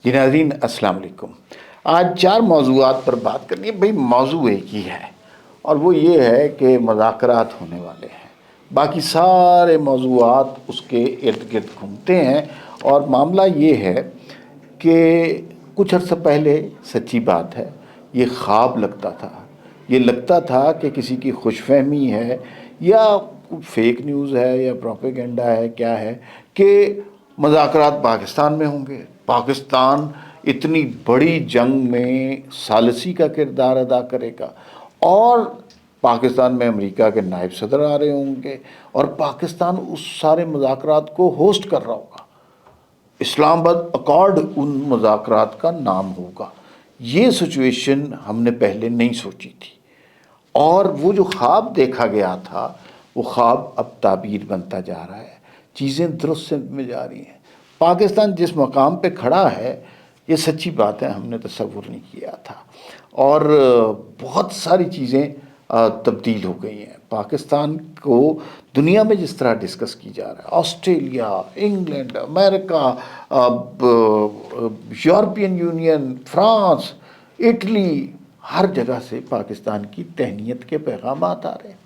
جی ناظرین السلام علیکم۔ آج 4 موضوعات پر بات کرنی ہے۔ بھئی موضوع ایک ہی ہے اور وہ یہ ہے کہ مذاکرات ہونے والے ہیں، باقی سارے موضوعات اس کے ارد گرد گھومتے ہیں۔ اور معاملہ یہ ہے کہ کچھ عرصہ پہلے سچی بات ہے یہ خواب لگتا تھا، یہ لگتا تھا کہ کسی کی خوش فہمی ہے یا فیک نیوز ہے یا پروپیگنڈا ہے، کیا ہے کہ مذاکرات پاکستان میں ہوں گے، پاکستان اتنی بڑی جنگ میں ثالثی کا کردار ادا کرے گا اور پاکستان میں امریکہ کے نائب صدر آ رہے ہوں گے اور پاکستان اس سارے مذاکرات کو ہوسٹ کر رہا ہوگا، اسلام آباد اکارڈ ان مذاکرات کا نام ہوگا۔ یہ سچویشن ہم نے پہلے نہیں سوچی تھی اور وہ جو خواب دیکھا گیا تھا وہ خواب اب تعبیر بنتا جا رہا ہے، چیزیں درست سمت میں جا رہی ہیں۔ پاکستان جس مقام پہ کھڑا ہے یہ سچی بات ہے ہم نے تصور نہیں کیا تھا اور بہت ساری چیزیں تبدیل ہو گئی ہیں۔ پاکستان کو دنیا میں جس طرح ڈسکس کی جا رہا ہے، آسٹریلیا، انگلینڈ، امریکہ، یورپین یونین، فرانس، اٹلی، ہر جگہ سے پاکستان کی تہنیت کے پیغامات آ رہے ہیں۔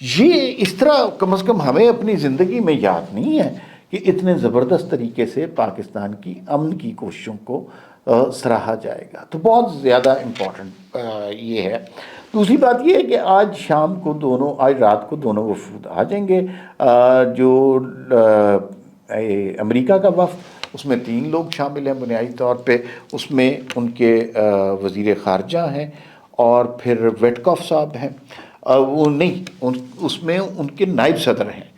یہ اس طرح کم از کم ہمیں اپنی زندگی میں یاد نہیں ہے کہ اتنے زبردست طریقے سے پاکستان کی امن کی کوششوں کو سراہا جائے گا، تو بہت زیادہ امپورٹنٹ یہ ہے۔ دوسری بات یہ ہے کہ آج رات کو دونوں وفود آ جائیں گے۔ جو امریکہ کا وفد اس میں 3 لوگ شامل ہیں بنیادی طور پہ، اس میں ان کے وزیر خارجہ ہیں اور پھر ویٹکاف صاحب ہیں، وہ نہیں اس میں ان کے نائب صدر ہیں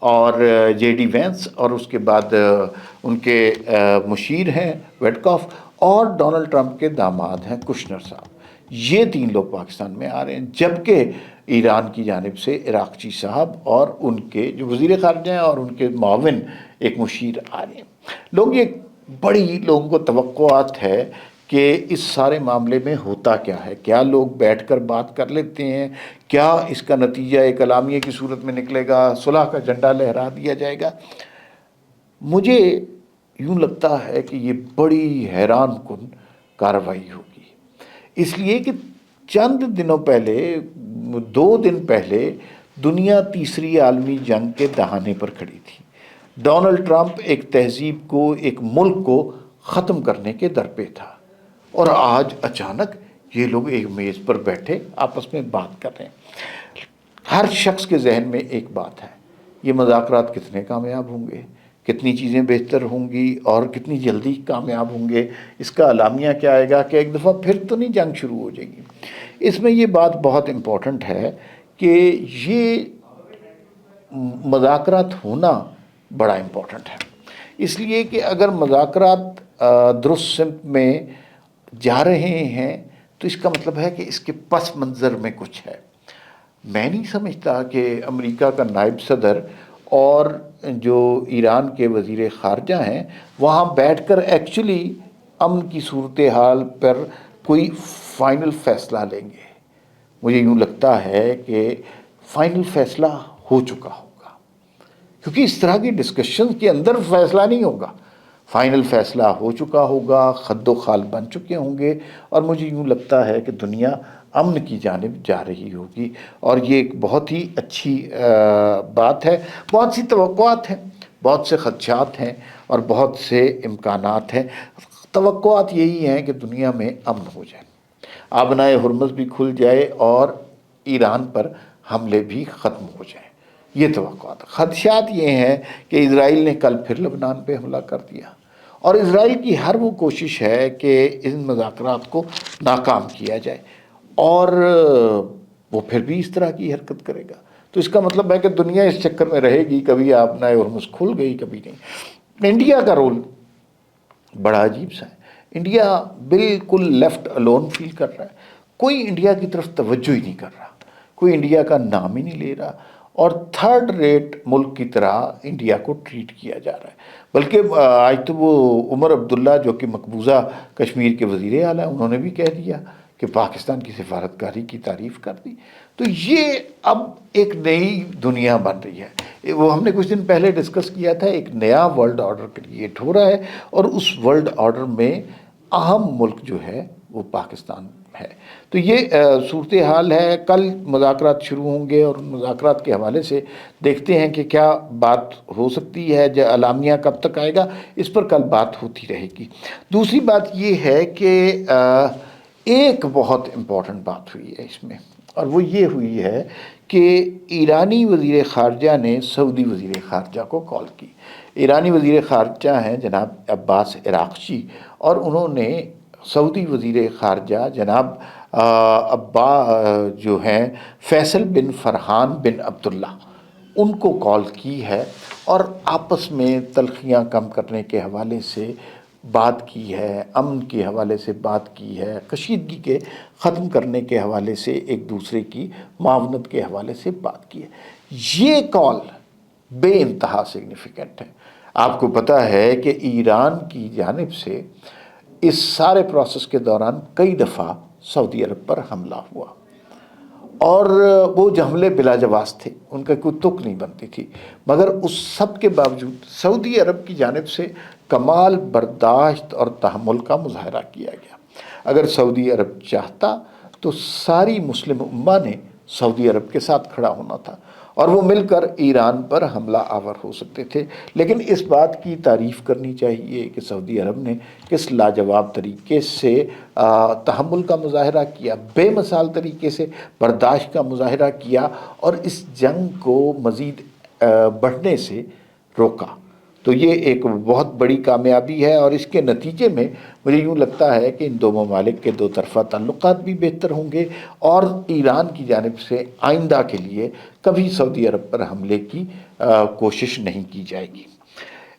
اور جے ڈی وینس، اور اس کے بعد ان کے مشیر ہیں ویٹکاف، اور ڈونلڈ ٹرمپ کے داماد ہیں کشنر صاحب۔ یہ 3 لوگ پاکستان میں آ رہے ہیں، جبکہ ایران کی جانب سے عراقچی صاحب اور ان کے جو وزیر خارجہ ہیں اور ان کے معاون ایک مشیر آ رہے ہیں۔ یہ بڑی لوگوں کو توقعات ہے کہ اس سارے معاملے میں ہوتا کیا ہے، کیا لوگ بیٹھ کر بات کر لیتے ہیں، کیا اس کا نتیجہ ایک اعلامیہ کی صورت میں نکلے گا، صلح کا جھنڈا لہرا دیا جائے گا۔ مجھے یوں لگتا ہے کہ یہ بڑی حیران کن کارروائی ہوگی، اس لیے کہ چند دنوں پہلے 2 دن پہلے دنیا تیسری عالمی جنگ کے دہانے پر کھڑی تھی۔ ڈونلڈ ٹرمپ ایک تہذیب کو، ایک ملک کو ختم کرنے کے در پہ تھا اور آج اچانک یہ لوگ ایک میز پر بیٹھے آپس میں بات کر رہے ہیں۔ ہر شخص کے ذہن میں ایک بات ہے، یہ مذاکرات کتنے کامیاب ہوں گے، کتنی چیزیں بہتر ہوں گی اور کتنی جلدی کامیاب ہوں گے، اس کا اعلامیہ کیا آئے گا کہ ایک دفعہ پھر تو نہیں جنگ شروع ہو جائے گی۔ اس میں یہ بات بہت امپورٹنٹ ہے کہ یہ مذاکرات ہونا بڑا امپورٹنٹ ہے، اس لیے کہ اگر مذاکرات درست سمت میں جا رہے ہیں تو اس کا مطلب ہے کہ اس کے پس منظر میں کچھ ہے۔ میں نہیں سمجھتا کہ امریکہ کا نائب صدر اور جو ایران کے وزیر خارجہ ہیں وہاں بیٹھ کر ایکچولی امن کی صورتحال پر کوئی فائنل فیصلہ لیں گے۔ مجھے یوں لگتا ہے کہ فائنل فیصلہ ہو چکا ہوگا، کیونکہ اس طرح کی ڈسکشن کے اندر فیصلہ نہیں ہوگا، فائنل فیصلہ ہو چکا ہوگا، خد و خال بن چکے ہوں گے اور مجھے یوں لگتا ہے کہ دنیا امن کی جانب جا رہی ہوگی اور یہ ایک بہت ہی اچھی بات ہے۔ بہت سی توقعات ہیں، بہت سے خدشات ہیں اور بہت سے امکانات ہیں۔ توقعات یہی ہیں کہ دنیا میں امن ہو جائے، آبنائے ہرمز بھی کھل جائے اور ایران پر حملے بھی ختم ہو جائیں، یہ توقعات۔ خدشات یہ ہیں کہ اسرائیل نے کل پھر لبنان پہ حملہ کر دیا اور اسرائیل کی ہر وہ کوشش ہے کہ ان مذاکرات کو ناکام کیا جائے اور وہ پھر بھی اس طرح کی حرکت کرے گا، تو اس کا مطلب ہے کہ دنیا اس چکر میں رہے گی، کبھی آبنائے ہرمز کھل گئی کبھی نہیں۔ انڈیا کا رول بڑا عجیب سا ہے، انڈیا بالکل لیفٹ الون فیل کر رہا ہے، کوئی انڈیا کی طرف توجہ ہی نہیں کر رہا، کوئی انڈیا کا نام ہی نہیں لے رہا اور تھرڈ ریٹ ملک کی طرح انڈیا کو ٹریٹ کیا جا رہا ہے۔ بلکہ آج تو وہ عمر عبداللہ جو کہ مقبوضہ کشمیر کے وزیر اعلیٰ ہیں، انہوں نے بھی کہہ دیا کہ پاکستان کی سفارتکاری کی تعریف کر دی. تو یہ اب ایک نئی دنیا بن رہی ہے. وہ ہم نے کچھ دن پہلے ڈسکس کیا تھا, ایک نیا ورلڈ آرڈر کریٹ ہو رہا ہے, اور اس ورلڈ آرڈر میں اہم ملک جو ہے وہ پاکستان ہے. تو یہ صورتحال ہے. کل مذاکرات شروع ہوں گے, اور مذاکرات کے حوالے سے دیکھتے ہیں کہ کیا بات ہو سکتی ہے, اعلامیہ کب تک آئے گا, اس پر کل بات ہوتی رہے گی. دوسری بات یہ ہے کہ ایک بہت امپورٹنٹ بات ہوئی ہے اس میں, اور وہ یہ ہوئی ہے کہ ایرانی وزیر خارجہ نے سعودی وزیر خارجہ کو کال کی. ایرانی وزیر خارجہ ہیں جناب عباس عراقچی, اور انہوں نے سعودی وزیر خارجہ جناب جو ہیں فیصل بن فرحان بن عبداللہ, ان کو کال کی ہے, اور آپس میں تلخیاں کم کرنے کے حوالے سے بات کی ہے, امن کے حوالے سے بات کی ہے, کشیدگی کے ختم کرنے کے حوالے سے ایک دوسرے کی معاونت کے حوالے سے بات کی ہے. یہ کال بے انتہا سگنیفیکنٹ ہے. آپ کو پتہ ہے کہ ایران کی جانب سے اس سارے پروسیس کے دوران کئی دفعہ سعودی عرب پر حملہ ہوا, اور وہ حملے بلا جواز تھے, ان کا کوئی تک نہیں بنتی تھی, مگر اس سب کے باوجود سعودی عرب کی جانب سے کمال برداشت اور تحمل کا مظاہرہ کیا گیا. اگر سعودی عرب چاہتا تو ساری مسلم امہ نے سعودی عرب کے ساتھ کھڑا ہونا تھا, اور وہ مل کر ایران پر حملہ آور ہو سکتے تھے. لیکن اس بات کی تعریف کرنی چاہیے کہ سعودی عرب نے کس لاجواب طریقے سے تحمل کا مظاہرہ کیا, بے مثال طریقے سے برداشت کا مظاہرہ کیا, اور اس جنگ کو مزید بڑھنے سے روکا. تو یہ ایک بہت بڑی کامیابی ہے, اور اس کے نتیجے میں مجھے یوں لگتا ہے کہ ان دو ممالک کے دو طرفہ تعلقات بھی بہتر ہوں گے, اور ایران کی جانب سے آئندہ کے لیے کبھی سعودی عرب پر حملے کی کوشش نہیں کی جائے گی.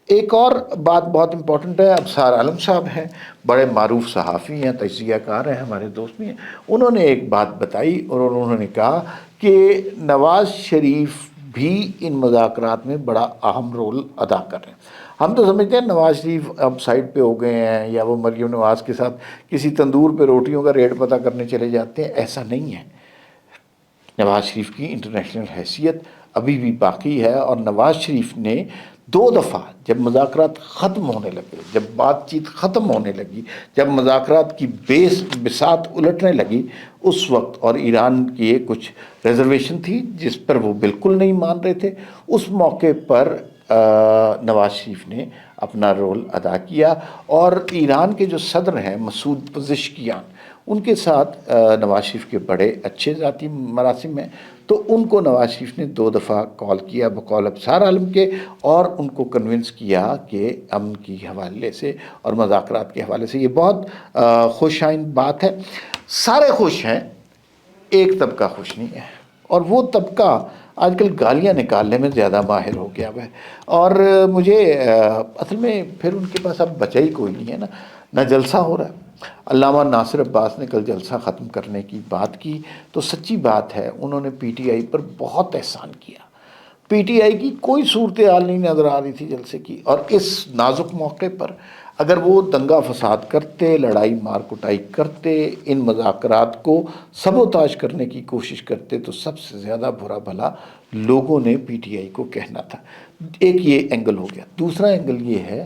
ایک اور بات بہت امپورٹنٹ ہے. ابصار عالم صاحب ہیں, بڑے معروف صحافی ہیں, تجزیہ کار ہیں, ہمارے دوست بھی ہیں. انہوں نے ایک بات بتائی, اور انہوں نے کہا کہ نواز شریف بھی ان مذاکرات میں بڑا اہم رول ادا کر رہے ہیں. ہم تو سمجھتے ہیں نواز شریف اب سائڈ پہ ہو گئے ہیں, یا وہ مریم نواز کے ساتھ کسی تندور پہ روٹیوں کا ریٹ پتہ کرنے چلے جاتے ہیں. ایسا نہیں ہے. نواز شریف کی انٹرنیشنل حیثیت ابھی بھی باقی ہے, اور نواز شریف نے 2 دفعہ جب مذاکرات ختم ہونے لگے, جب بات چیت ختم ہونے لگی, جب مذاکرات کی بساط الٹنے لگی, اس وقت, اور ایران کی کچھ ریزرویشن تھی جس پر وہ بالکل نہیں مان رہے تھے, اس موقع پر نواز شریف نے اپنا رول ادا کیا, اور ایران کے جو صدر ہیں مسعود پزشکیان, ان کے ساتھ نواز شریف کے بڑے اچھے ذاتی مراسم ہیں. تو ان کو نواز شریف نے 2 دفعہ کال کیا بقول ابصار عالم کے, اور ان کو کنونس کیا کہ امن کی حوالے سے اور مذاکرات کے حوالے سے یہ بہت خوش آئند بات ہے. سارے خوش ہیں, ایک طبقہ خوش نہیں ہے, اور وہ طبقہ آج کل گالیاں نکالنے میں زیادہ ماہر ہو گیا ہے. اور مجھے اصل میں پھر ان کے پاس اب بچا ہی کوئی نہیں ہے نا. نہ جلسہ ہو رہا ہے. علامہ ناصر عباس نے کل جلسہ ختم کرنے کی بات کی, تو سچی بات ہے انہوں نے پی ٹی آئی پر بہت احسان کیا. پی ٹی آئی کی کوئی صورتحال نہیں نظر آ رہی تھی جلسے کی, اور اس نازک موقع پر اگر وہ دنگا فساد کرتے, لڑائی مار کٹائی کرتے, ان مذاکرات کو سبوتاژ کرنے کی کوشش کرتے, تو سب سے زیادہ برا بھلا لوگوں نے پی ٹی آئی کو کہنا تھا. ایک یہ اینگل ہو گیا. دوسرا اینگل یہ ہے,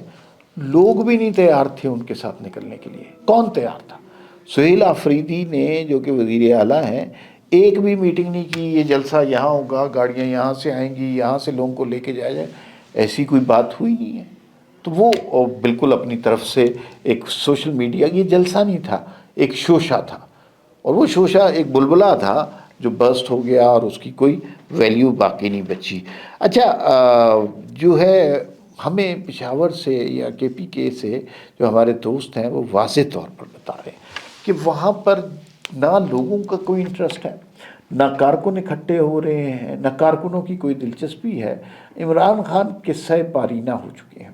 لوگ بھی نہیں تیار تھے ان کے ساتھ نکلنے کے لیے. کون تیار تھا؟ سہیل آفریدی نے, جو کہ وزیر اعلیٰ ہیں, ایک بھی میٹنگ نہیں کی. یہ جلسہ یہاں ہوگا, گاڑیاں یہاں سے آئیں گی, یہاں سے لوگوں کو لے کے جایا جائے, ایسی کوئی بات ہوئی نہیں ہے. تو وہ بالکل اپنی طرف سے ایک سوشل میڈیا, یہ جلسہ نہیں تھا, ایک شوشہ تھا, اور وہ شوشہ ایک بلبلا تھا جو برسٹ ہو گیا, اور اس کی کوئی ویلیو باقی نہیں بچی. اچھا, جو ہے ہمیں پشاور سے یا کے پی کے سے جو ہمارے دوست ہیں, وہ واضح طور پر بتا رہے ہیں کہ وہاں پر نہ لوگوں کا کوئی انٹرسٹ ہے, نہ کارکن اکٹھے ہو رہے ہیں, نہ کارکنوں کی کوئی دلچسپی ہے. عمران خان قصہ پارینہ ہو چکے ہیں.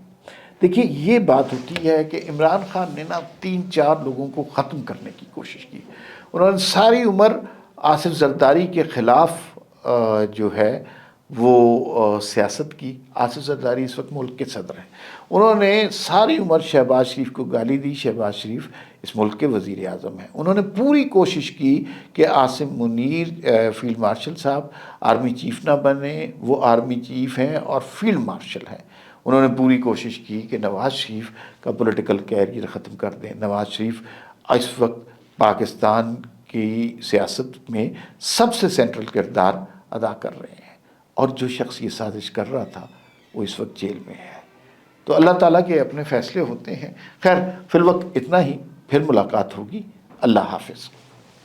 دیکھیے, یہ بات ہوتی ہے کہ عمران خان نے 3-4 لوگوں کو ختم کرنے کی کوشش کی. انہوں نے ساری عمر آصف زرداری کے خلاف جو ہے وہ سیاست کی۔ آصف زرداری اس وقت ملک کے صدر ہیں، انہوں نے ساری عمر شہباز شریف کو گالی دی۔ شہباز شریف اس ملک کے وزیر اعظم ہیں، انہوں نے پوری کوشش کی کہ عاصم منیر فیلڈ مارشل صاحب آرمی چیف نہ بنے، وہ آرمی چیف ہیں اور فیلڈ مارشل ہیں۔ انہوں نے پوری کوشش کی کہ نواز شریف کا پولیٹیکل کیریئر ختم کر دیں۔ نواز شریف اس وقت پاکستان کی سیاست میں سب سے سینٹرل کردار ادا کر رہے ہیں، اور جو شخص یہ سازش کر رہا تھا وہ اس وقت جیل میں ہے۔ تو اللہ تعالیٰ کے اپنے فیصلے ہوتے ہیں۔ خیر فی الوقت اتنا ہی، پھر ملاقات ہوگی۔ اللہ حافظ۔